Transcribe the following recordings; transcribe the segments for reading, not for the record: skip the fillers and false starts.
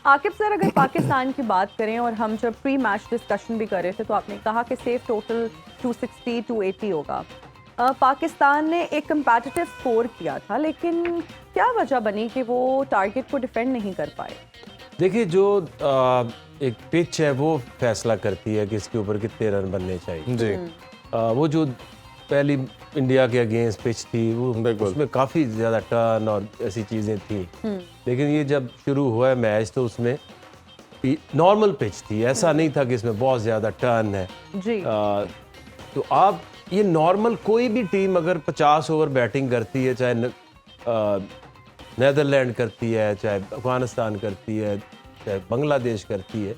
Aqib sir, अगर पाकिस्तान की बात करें और हम जब प्री मैच डिस्कशन भी कर रहे थे तो आपने कहा कि सेफ टोटल 260 280 होगा। पाकिस्तान ने एक कंपेटिटिव स्कोर किया था, लेकिन क्या वजह बनी कि वो टारगेट को डिफेंड नहीं कर पाए? देखिए, जो एक पिच है वो फैसला करती है कि इसके ऊपर कितने रन बनने चाहिए जी। वो जो पहली इंडिया के अगेंस्ट पिच थी वो उसमें काफ़ी ज़्यादा टर्न और ऐसी चीज़ें थी, लेकिन ये जब शुरू हुआ है मैच तो उसमें नॉर्मल पिच थी, ऐसा नहीं था कि इसमें बहुत ज़्यादा टर्न है जी। तो आप ये नॉर्मल कोई भी टीम अगर 50 ओवर बैटिंग करती है, चाहे नेदरलैंड करती है, चाहे अफगानिस्तान करती है, चाहे बांग्लादेश करती है,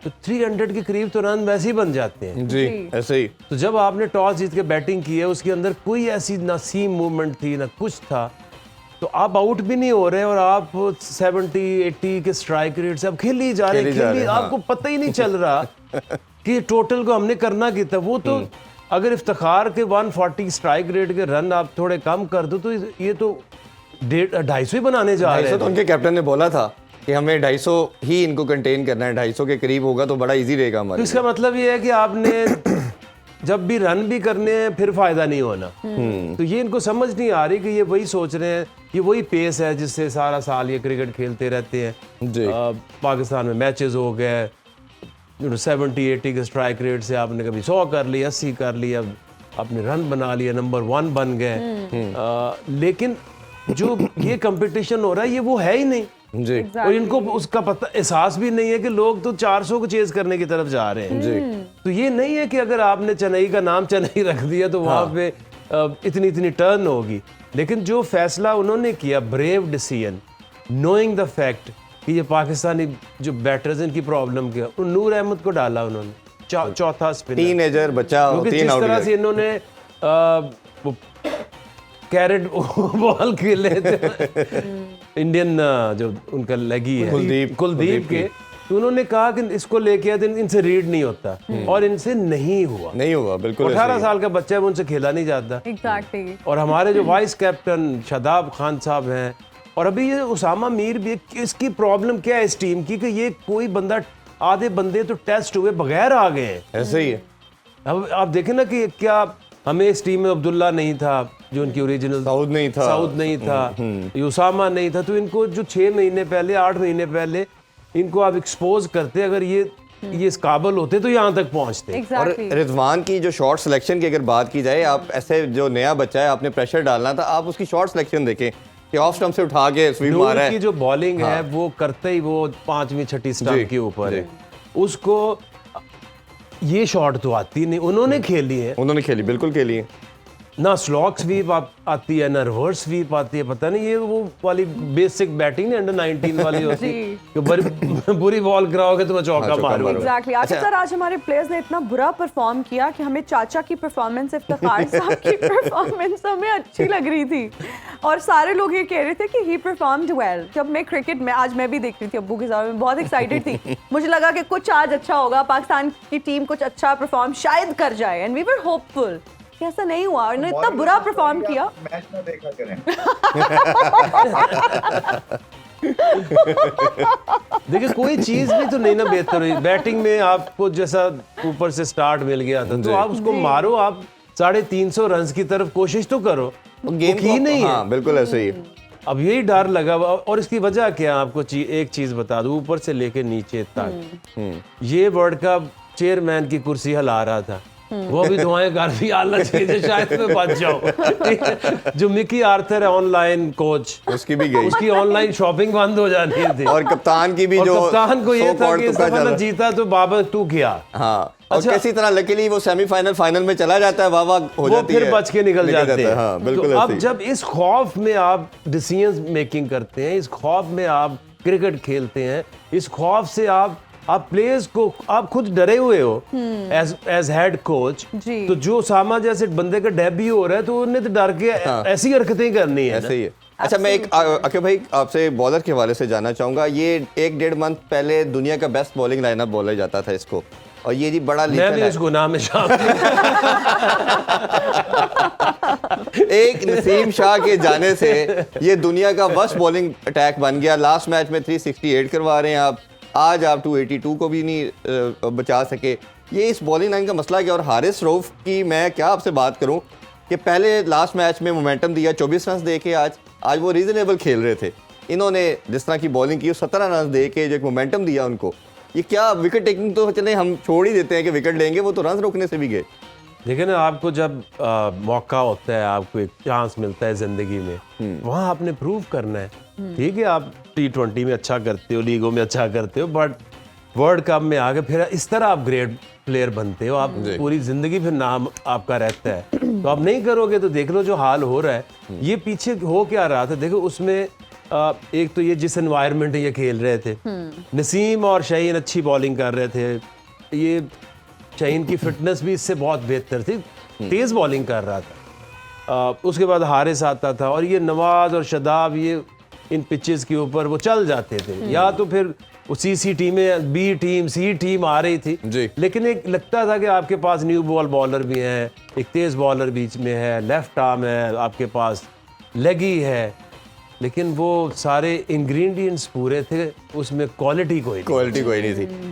तो 300 के करीब तो रन वैसे ही बन जाते हैं। जी, ऐसे ही। तो जब आपने टॉस जीत के बैटिंग की है, उसके अंदर कोई ऐसी ना सीम मूवमेंट थी ना कुछ था, तो आप आउट भी नहीं हो रहे और आप 70-80 के स्ट्राइक रेट से आप खेल ही जा रहे हैं, आपको पता ही नहीं चल रहा कि टोटल को हमने करना क्या था। वो तो अगर इफ्तिखार के 140 स्ट्राइक रेट के रन आप थोड़े कम कर दो तो ये तो 250 ही बनाने जा रहे हैं। तो उनके कैप्टन ने बोला था कि हमें 250 ही इनको कंटेन करना है, 250 के करीब होगा तो बड़ा इजी रहेगा हमारे। तो इसका मतलब ये है कि आपने जब भी रन भी करने हैं फिर फायदा नहीं होना। तो ये इनको समझ नहीं आ रही कि ये वही सोच रहे हैं, ये वही पेस है जिससे सारा साल ये क्रिकेट खेलते रहते हैं। जी। पाकिस्तान में मैचेस हो गए 70-80 के स्ट्राइक रेट से आपने कभी 100 कर लिया, 80 कर लिया, आपने रन बना लिया, नंबर 1 बन गए। लेकिन जो ये कंपटीशन हो रहा है ये वो है ही नहीं जी। और इनको उसका पता एहसास भी नहीं है कि लोग तो 400 को चेज करने की तरफ जा रहे हैं। जी। तो ये नहीं है कि अगर आपने चेन्नई का नाम चेन्नई रख दिया तो वहाँ पे इतनी इतनी टर्न होगी, लेकिन जो फैसला उन्होंने किया, brave decision, knowing the fact कि ये पाकिस्तानी जो बैटर्स इनकी प्रॉब्लम क्या, नूर अहमद को डाला उन्होंने चौथा स्पिनर, टीनेजर बच्चा, क्योंकि जिस तरह से इन्होंने कैरेट बॉल खेले थे इंडियन जो उनका लगी है कुलदीप के, तो उन्होंने कहा कि इसको लेके आए इनसे रीड नहीं होता और इनसे नहीं हुआ बिल्कुल। 18 साल का बच्चा है, उनसे खेला नहीं जाता। एग्जैक्टली। और हमारे जो वाइस कैप्टन शादाब खान साहब हैं और अभी ये उसामा मीर भी, इसकी प्रॉब्लम क्या है इस टीम की कि ये कोई बंदा, आधे बंदे तो टेस्ट हुए बगैर आ गए हैं। ऐसे ही है। अब आप देखें ना कि क्या हमें इस टीम में अब्दुल्ला नहीं था जो उनकी ओरिजिनल, साउद नहीं था, ये उसामा नहीं था, तो इनको जो 6 महीने पहले 8 महीने पहले इनको आप एक्सपोज करते, अगर ये इस काबिल होते तो यहाँ तक पहुँचते। और रिजवान की जो शॉर्ट सिलेक्शन की अगर बात की जाए, आप ऐसे जो नया बच्चा है आपने प्रेशर डालना था, आप उसकी शॉर्ट सिलेक्शन देखें कि ऑफ स्टंप से उठा के स्वीप मारा है। की जो बॉलिंग है वो करते ही वो 5वीं 6ठी स्टंप के ऊपर है, उसको ये शॉट तो आती नहीं, उन्होंने खेली, बिल्कुल खेली है। ना स्लॉक स्वीप आती है, ना रिवर्स स्वीप आती है, पता नहीं ये वो वाली बेसिक बैटिंग अंडर 19 वाली होती है कि बुरी बॉल गिराओगे तो मैं चौका मारूंगा। एग्जैक्टली। आकिब सर, आज हमारे प्लेयर्स ने इतना बुरा परफॉर्म किया कि हमें चाचा की परफॉर्मेंस, इफ्तिखार साहब की परफॉर्मेंस हमें अच्छी लग रही थी और सारे लोग ये कह रहे थे कि ही परफॉर्म्ड वेल। जब मैं क्रिकेट में आज मैं भी देख रही थी अब्बू के साथ, मैं बहुत एक्साइटेड थी, मुझे लगा कि कुछ आज अच्छा होगा, पाकिस्तान की टीम कुछ अच्छा परफॉर्म शायद कर जाए, एंड वी वर होपफुल। ऐसा नहीं हुआ, उन्होंने इतना बुरा परफॉर्म किया। मैच ना देखा करें। देखिए, कोई चीज भी तो नहीं ना बेहतर हुई बैटिंग में। आपको जैसा ऊपर से स्टार्ट मिल गया था तो आप उसको मारो, आप 350 रन की तरफ कोशिश तो करो, गेम की नहीं है। बिल्कुल ऐसे ही। अब यही डर लगा और इसकी वजह क्या है, आपको एक चीज बता दूं, ऊपर से लेके नीचे तक ये वर्ल्ड कप चेयरमैन की कुर्सी हिला रहा था, वो भी दुआएं कर भी आना चाहिए शायद मैं बच जाऊं। जो मिकी आर्थर है ऑनलाइन कोच, उसकी भी गई, उसकी ऑनलाइन शॉपिंग बंद हो जानी थी। और कप्तान की भी, जो कप्तान को ये था कि इस दफा जीता तो बाबर तू गया। हाँ, और किसी तरह लकीली वो सेमीफाइनल फाइनल में चला जाता है, वाह हो जाती है, फिर बच के निकल जाते हैं। हाँ, बिल्कुल। तो अब जब इस खौफ में आप डिसीजन मेकिंग करते हैं, इस खौफ में आप क्रिकेट खेलते हैं, इस खौफ से आप प्लेयर्स को, आप खुद डरे हुए हो एज हेड कोच, तो जो उसामा जैसे बंदे का डेब्यू हो रहा है तो उन्हें तो डर के ऐसी हरकतें करनी है। ऐसे ही है। अच्छा, मैं एक अकीब भाई आपसे बॉलर के हवाले से जानना चाहूंगा। ये 1-1.5 मंथ पहले दुनिया का बेस्ट बॉलिंग लाइनअप बोला जाता था इसको, और ये जी बड़ा मैं लीडर भी है। उस गुनाह में शामिल एक नसीम शाह के जाने से ये दुनिया का वर्स्ट बॉलिंग अटैक बन गया। लास्ट मैच में 368 करवा रहे हैं आप, आज आप 282 को भी नहीं बचा सके। ये इस बॉलिंग लाइन का मसला क्या। और हारिस रऊफ की मैं क्या आपसे बात करूं कि पहले लास्ट मैच में मोमेंटम दिया, 24 रन दे के आज वो रीजनेबल खेल रहे थे। इन्होंने जिस तरह की बॉलिंग की 17 रन दे के जो एक मोमेंटम दिया उनको, ये क्या विकेट टेकिंग तो चले हम छोड़ ही देते हैं कि विकेट लेंगे, वो तो रन रोकने से भी गए। देखिए ना, आपको जब मौका होता है, आपको एक चांस मिलता है ज़िंदगी में, वहाँ आपने प्रूव करना है। ठीक है, आप T20 में अच्छा करते हो, लीगों में अच्छा करते हो, बट वर्ल्ड कप में आके फिर इस तरह आप ग्रेट प्लेयर बनते हो, आप पूरी ज़िंदगी फिर नाम आपका रहता है। तो आप नहीं करोगे तो देख लो जो हाल हो रहा है। ये पीछे हो क्या रहा था, देखो उसमें एक तो ये जिस एनवायरनमेंट में ये खेल रहे थे, नसीम और शाहीन अच्छी बॉलिंग कर रहे थे, ये शाहीन की फिटनेस भी इससे बहुत बेहतर थी, तेज़ बॉलिंग कर रहा था। उसके बाद हारिस आता था, और ये नवाज और शदाब ये इन पिचेस के ऊपर वो चल जाते थे। या तो फिर उसी सी टीमें, बी टीम, सी टीम आ रही थी जी। लेकिन एक लगता था कि आपके पास न्यू बॉल बॉलर भी हैं, एक तेज़ बॉलर बीच में है, लेफ्ट आर्म है आपके पास, लेगी है, लेकिन वो सारे इंग्रेडिएंट्स पूरे थे, उसमें क्वालिटी कोई नहीं नहीं थी।